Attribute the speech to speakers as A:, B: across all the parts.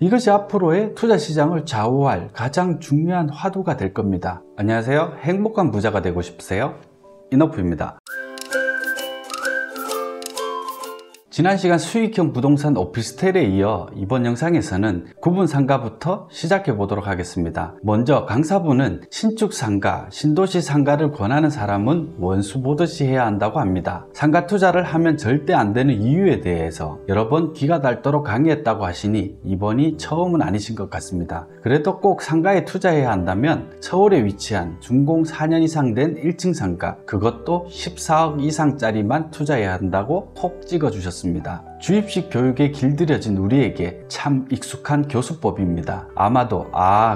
A: 이것이 앞으로의 투자 시장을 좌우할 가장 중요한 화두가 될 겁니다. 안녕하세요. 행복한 부자가 되고 싶으세요? 이너프입니다. 지난 시간 수익형 부동산 오피스텔에 이어 이번 영상에서는 구분 상가부터 시작해 보도록 하겠습니다. 먼저 강사분은 신축 상가, 신도시 상가를 권하는 사람은 원수 보듯이 해야 한다고 합니다. 상가 투자를 하면 절대 안 되는 이유에 대해서 여러 번 귀가 닳도록 강의했다고 하시니 이번이 처음은 아니신 것 같습니다. 그래도 꼭 상가에 투자해야 한다면 서울에 위치한 준공 4년 이상 된 1층 상가, 그것도 14억 이상짜리만 투자해야 한다고 톡 찍어주셨습니다. 주입식 교육에 길들여진 우리에게 참 익숙한 교수법입니다. 아마도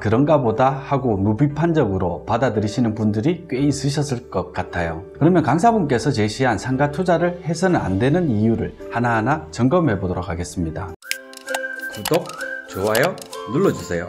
A: 그런가 보다 하고 무비판적으로 받아들이시는 분들이 꽤 있으셨을 것 같아요. 그러면 강사분께서 제시한 상가 투자를 해서는 안 되는 이유를 하나하나 점검해 보도록 하겠습니다. 구독, 좋아요 눌러주세요.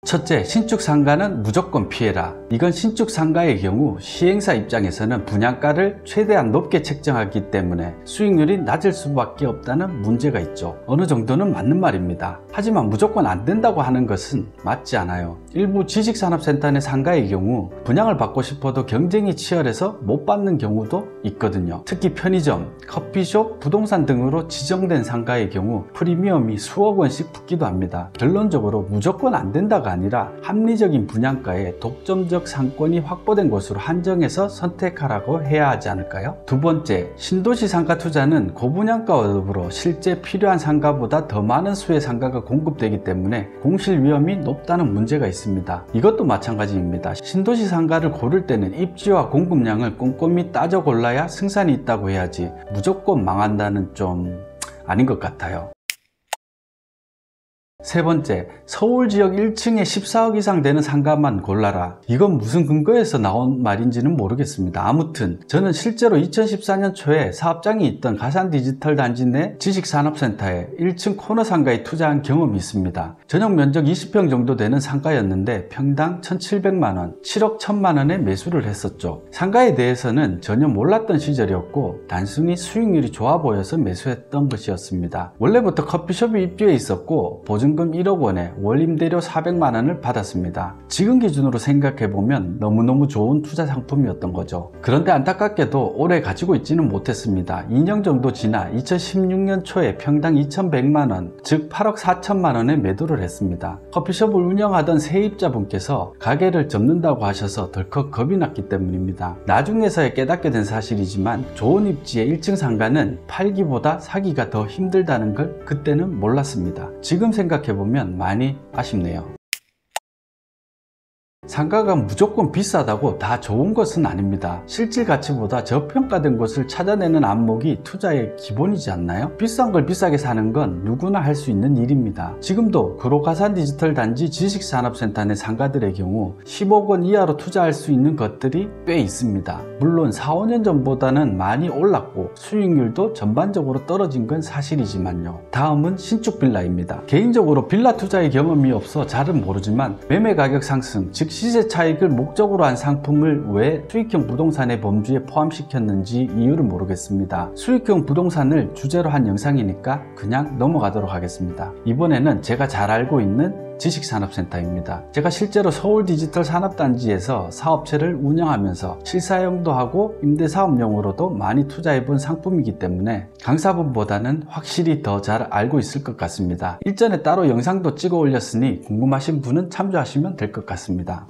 A: 첫째, 신축 상가는 무조건 피해라. 이건 신축 상가의 경우 시행사 입장에서는 분양가를 최대한 높게 책정하기 때문에 수익률이 낮을 수밖에 없다는 문제가 있죠. 어느 정도는 맞는 말입니다. 하지만 무조건 안 된다고 하는 것은 맞지 않아요. 일부 지식산업센터 내 상가의 경우 분양을 받고 싶어도 경쟁이 치열해서 못 받는 경우도 있거든요. 특히 편의점, 커피숍, 부동산 등으로 지정된 상가의 경우 프리미엄이 수억 원씩 붙기도 합니다. 결론적으로 무조건 안 된다가 아니라 합리적인 분양가에 독점적 상권이 확보된 곳으로 한정해서 선택하라고 해야 하지 않을까요? 두 번째, 신도시 상가 투자는 고분양가와 더불어 실제 필요한 상가보다 더 많은 수의 상가가 공급되기 때문에 공실 위험이 높다는 문제가 있습니다. 이것도 마찬가지입니다. 신도시 상가를 고를 때는 입지와 공급량을 꼼꼼히 따져 골라야 승산이 있다고 해야지 무조건 망한다는 좀 아닌 것 같아요. 세 번째, 서울 지역 1층에 14억 이상 되는 상가만 골라라. 이건 무슨 근거에서 나온 말인지는 모르겠습니다. 아무튼 저는 실제로 2014년 초에 사업장이 있던 가산 디지털 단지 내 지식산업센터에 1층 코너 상가에 투자한 경험이 있습니다. 전용 면적 20평 정도 되는 상가였는데 평당 1,700만원, 7억 1,000만원에 매수를 했었죠. 상가에 대해서는 전혀 몰랐던 시절이었고 단순히 수익률이 좋아 보여서 매수했던 것이었습니다. 원래부터 커피숍이 입주해 있었고 보증금 1억 원에 월임대료 400만원을 받았습니다. 지금 기준으로 생각해보면 너무너무 좋은 투자 상품이었던 거죠. 그런데 안타깝게도 오래 가지고 있지는 못했습니다. 2년 정도 지나 2016년 초에 평당 2,100만원, 즉 8억 4천만원에 매도를 했습니다. 커피숍을 운영하던 세입자분께서 가게를 접는다고 하셔서 덜컥 겁이 났기 때문입니다. 나중에서야 깨닫게 된 사실이지만 좋은 입지의 1층 상가는 팔기보다 사기가 더 힘들다는 걸 그때는 몰랐습니다. 지금 생각해보면 많이 아쉽네요. 상가가 무조건 비싸다고 다 좋은 것은 아닙니다. 실질 가치보다 저평가된 곳을 찾아내는 안목이 투자의 기본이지 않나요? 비싼 걸 비싸게 사는 건 누구나 할 수 있는 일입니다. 지금도 구로가산 디지털 단지 지식산업센터 내 상가들의 경우 10억 원 이하로 투자할 수 있는 것들이 꽤 있습니다. 물론 4, 5년 전보다는 많이 올랐고 수익률도 전반적으로 떨어진 건 사실이지만요. 다음은 신축 빌라입니다. 개인적으로 빌라 투자의 경험이 없어 잘은 모르지만 매매 가격 상승, 즉 시세 차익을 목적으로 한 상품을 왜 수익형 부동산의 범주에 포함시켰는지 이유를 모르겠습니다. 수익형 부동산을 주제로 한 영상이니까 그냥 넘어가도록 하겠습니다. 이번에는 제가 잘 알고 있는 지식산업센터입니다. 제가 실제로 서울 디지털 산업단지에서 사업체를 운영하면서 실사용도 하고 임대사업용으로도 많이 투자해본 상품이기 때문에 강사분보다는 확실히 더 잘 알고 있을 것 같습니다. 일전에 따로 영상도 찍어 올렸으니 궁금하신 분은 참조하시면 될 것 같습니다.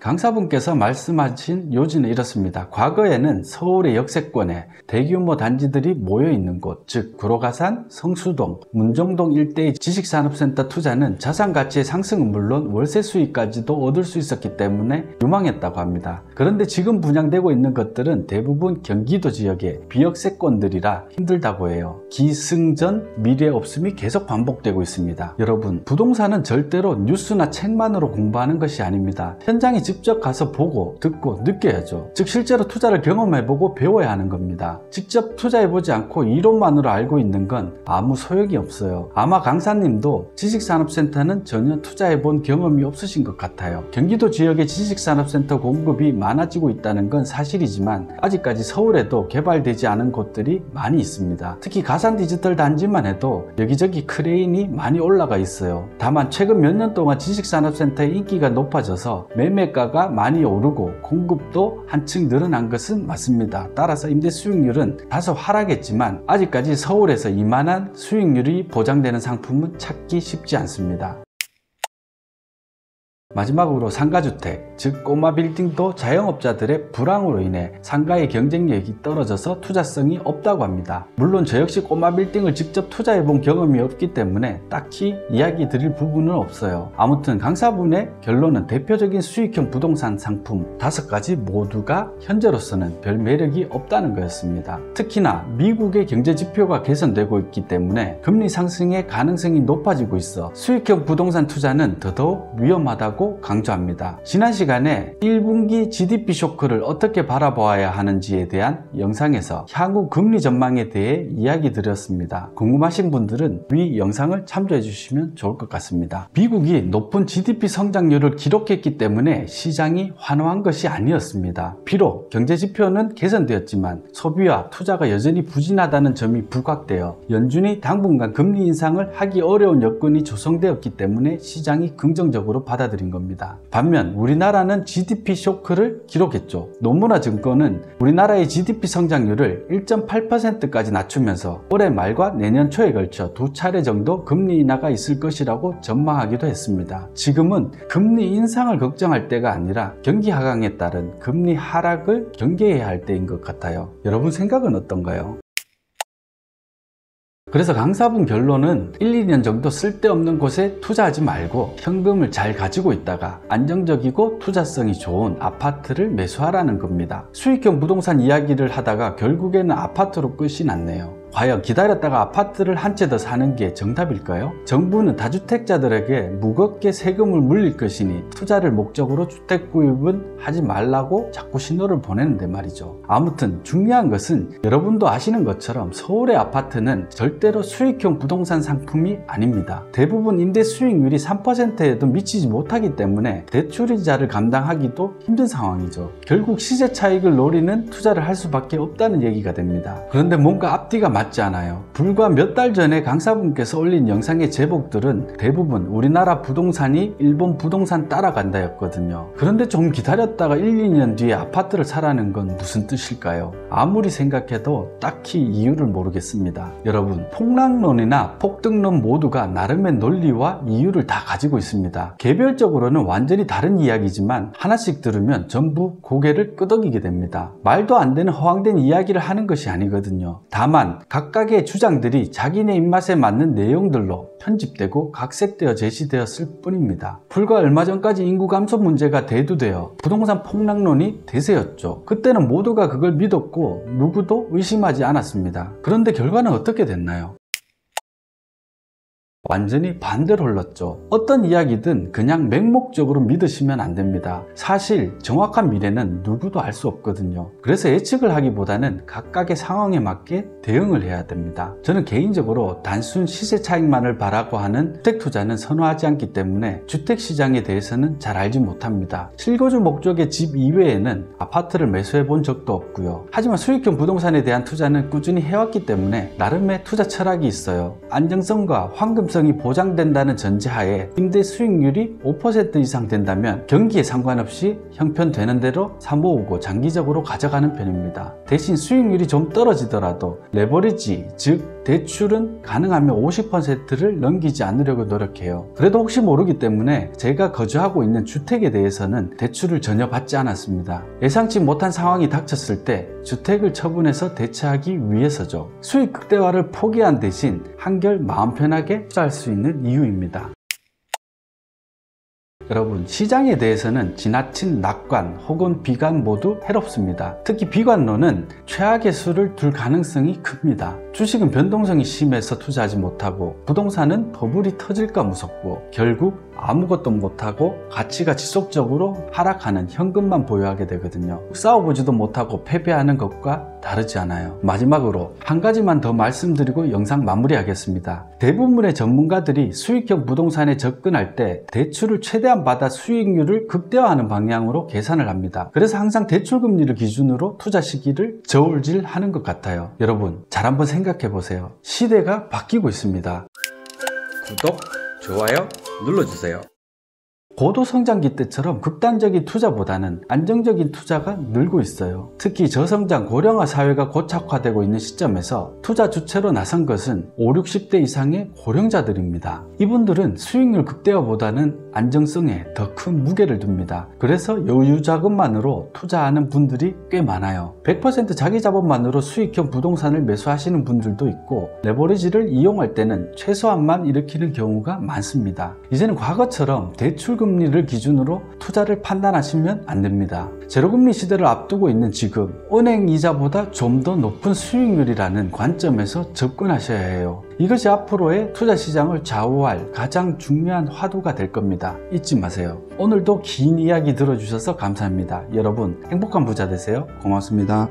A: 강사분께서 말씀하신 요지는 이렇습니다. 과거에는 서울의 역세권에 대규모 단지들이 모여있는 곳, 즉 구로가산, 성수동, 문정동 일대의 지식산업센터 투자는 자산가치의 상승은 물론 월세 수익까지도 얻을 수 있었기 때문에 유망했다고 합니다. 그런데 지금 분양되고 있는 것들은 대부분 경기도 지역의 비역세권들이라 힘들다고 해요. 기승전 미래 없음이 계속 반복되고 있습니다. 여러분, 부동산은 절대로 뉴스나 책만으로 공부하는 것이 아닙니다. 현장이 직접 가서 보고 듣고 느껴야죠. 즉 실제로 투자를 경험해보고 배워야 하는 겁니다. 직접 투자해보지 않고 이론만으로 알고 있는 건 아무 소용이 없어요. 아마 강사님도 지식산업센터는 전혀 투자해본 경험이 없으신 것 같아요. 경기도 지역의 지식산업센터 공급이 많아지고 있다는 건 사실이지만 아직까지 서울에도 개발되지 않은 곳들이 많이 있습니다. 특히 가산 디지털 단지만 해도 여기저기 크레인이 많이 올라가 있어요. 다만 최근 몇 년 동안 지식산업센터의 인기가 높아져서 매매가가 많이 오르고 공급도 한층 늘어난 것은 맞습니다. 따라서 임대 수익률은 다소 하락했지만 아직까지 서울에서 이만한 수익률이 보장되는 상품은 찾기 쉽지 않습니다. 마지막으로 상가주택, 즉 꼬마 빌딩도 자영업자들의 불황으로 인해 상가의 경쟁력이 떨어져서 투자성이 없다고 합니다. 물론 저 역시 꼬마 빌딩을 직접 투자해본 경험이 없기 때문에 딱히 이야기 드릴 부분은 없어요. 아무튼 강사분의 결론은 대표적인 수익형 부동산 상품 5가지 모두가 현재로서는 별 매력이 없다는 거였습니다. 특히나 미국의 경제지표가 개선되고 있기 때문에 금리 상승의 가능성이 높아지고 있어 수익형 부동산 투자는 더더욱 위험하다고 강조합니다. 지난 시간에 1분기 GDP 쇼크를 어떻게 바라보아야 하는지에 대한 영상에서 향후 금리 전망에 대해 이야기 드렸습니다. 궁금하신 분들은 위 영상을 참조해 주시면 좋을 것 같습니다. 미국이 높은 GDP 성장률을 기록했기 때문에 시장이 환호한 것이 아니었습니다. 비록 경제지표는 개선되었지만 소비와 투자가 여전히 부진하다는 점이 부각되어 연준이 당분간 금리 인상을 하기 어려운 여건이 조성되었기 때문에 시장이 긍정적으로 받아들인 겁니다. 반면 우리나라는 GDP 쇼크를 기록했죠. 노무라증권은 우리나라의 GDP 성장률을 1.8%까지 낮추면서 올해 말과 내년 초에 걸쳐 2차례 정도 금리 인하가 있을 것이라고 전망하기도 했습니다. 지금은 금리 인상을 걱정할 때가 아니라 경기 하강에 따른 금리 하락을 경계해야 할 때인 것 같아요. 여러분 생각은 어떤가요? 그래서 강사분 결론은 1, 2년 정도 쓸데없는 곳에 투자하지 말고 현금을 잘 가지고 있다가 안정적이고 투자성이 좋은 아파트를 매수하라는 겁니다. 수익형 부동산 이야기를 하다가 결국에는 아파트로 끝이 났네요. 과연 기다렸다가 아파트를 한 채 더 사는 게 정답일까요? 정부는 다주택자들에게 무겁게 세금을 물릴 것이니 투자를 목적으로 주택 구입은 하지 말라고 자꾸 신호를 보내는데 말이죠. 아무튼 중요한 것은 여러분도 아시는 것처럼 서울의 아파트는 절대로 수익형 부동산 상품이 아닙니다. 대부분 임대 수익률이 3%에도 미치지 못하기 때문에 대출이자를 감당하기도 힘든 상황이죠. 결국 시세 차익을 노리는 투자를 할 수밖에 없다는 얘기가 됩니다. 그런데 뭔가 앞뒤가 맞지 않아요. 불과 몇 달 전에 강사분께서 올린 영상의 제목들은 대부분 우리나라 부동산이 일본 부동산 따라간다였거든요. 그런데 좀 기다렸다가 1, 2년 뒤에 아파트를 사라는 건 무슨 뜻일까요? 아무리 생각해도 딱히 이유를 모르겠습니다. 여러분, 폭락론이나 폭등론 모두가 나름의 논리와 이유를 다 가지고 있습니다. 개별적으로는 완전히 다른 이야기지만 하나씩 들으면 전부 고개를 끄덕이게 됩니다. 말도 안 되는 허황된 이야기를 하는 것이 아니거든요. 다만 각각의 주장들이 자기네 입맛에 맞는 내용들로 편집되고 각색되어 제시되었을 뿐입니다. 불과 얼마 전까지 인구 감소 문제가 대두되어 부동산 폭락론이 대세였죠. 그때는 모두가 그걸 믿었고 누구도 의심하지 않았습니다. 그런데 결과는 어떻게 됐나요? 완전히 반대로 흘렀죠. 어떤 이야기든 그냥 맹목적으로 믿으시면 안 됩니다. 사실 정확한 미래는 누구도 알 수 없거든요. 그래서 예측을 하기보다는 각각의 상황에 맞게 대응을 해야 됩니다. 저는 개인적으로 단순 시세 차익만을 바라고 하는 주택 투자는 선호하지 않기 때문에 주택 시장에 대해서는 잘 알지 못합니다. 실거주 목적의 집 이외에는 아파트를 매수해 본 적도 없고요. 하지만 수익형 부동산에 대한 투자는 꾸준히 해왔기 때문에 나름의 투자 철학이 있어요. 안정성과 황금성이 보장된다는 전제하에 임대 수익률이 5% 이상 된다면 경기에 상관없이 형편되는 대로 사모으고 장기적으로 가져가는 편입니다. 대신 수익률이 좀 떨어지더라도 레버리지, 즉 대출은 가능하면 50%를 넘기지 않으려고 노력해요. 그래도 혹시 모르기 때문에 제가 거주하고 있는 주택에 대해서는 대출을 전혀 받지 않았습니다. 예상치 못한 상황이 닥쳤을 때 주택을 처분해서 대처하기 위해서죠. 수익 극대화를 포기한 대신 한결 마음 편하게 투자할 수 있는 이유입니다. 여러분, 시장에 대해서는 지나친 낙관 혹은 비관 모두 해롭습니다. 특히 비관론은 최악의 수를 둘 가능성이 큽니다. 주식은 변동성이 심해서 투자하지 못하고, 부동산은 버블이 터질까 무섭고, 결국 아무것도 못하고 가치가 지속적으로 하락하는 현금만 보유하게 되거든요. 싸워보지도 못하고 패배하는 것과 다르지 않아요. 마지막으로 한 가지만 더 말씀드리고 영상 마무리하겠습니다. 대부분의 전문가들이 수익형 부동산에 접근할 때 대출을 최대한 받아 수익률을 극대화하는 방향으로 계산을 합니다. 그래서 항상 대출금리를 기준으로 투자 시기를 저울질하는 것 같아요. 여러분, 잘 한번 생각해 보세요. 시대가 바뀌고 있습니다. 구독, 좋아요 눌러주세요. 고도성장기 때처럼 극단적인 투자보다는 안정적인 투자가 늘고 있어요. 특히 저성장 고령화 사회가 고착화되고 있는 시점에서 투자 주체로 나선 것은 5, 60대 이상의 고령자들입니다. 이분들은 수익률 극대화보다는 안정성에 더 큰 무게를 둡니다. 그래서 여유 자금만으로 투자하는 분들이 꽤 많아요. 100% 자기 자본만으로 수익형 부동산을 매수하시는 분들도 있고, 레버리지를 이용할 때는 최소한만 일으키는 경우가 많습니다. 이제는 과거처럼 대출금리를 기준으로 투자를 판단하시면 안 됩니다. 제로금리 시대를 앞두고 있는 지금, 은행 이자보다 좀 더 높은 수익률이라는 관점에서 접근하셔야 해요. 이것이 앞으로의 투자 시장을 좌우할 가장 중요한 화두가 될 겁니다. 잊지 마세요. 오늘도 긴 이야기 들어주셔서 감사합니다. 여러분, 행복한 부자 되세요. 고맙습니다.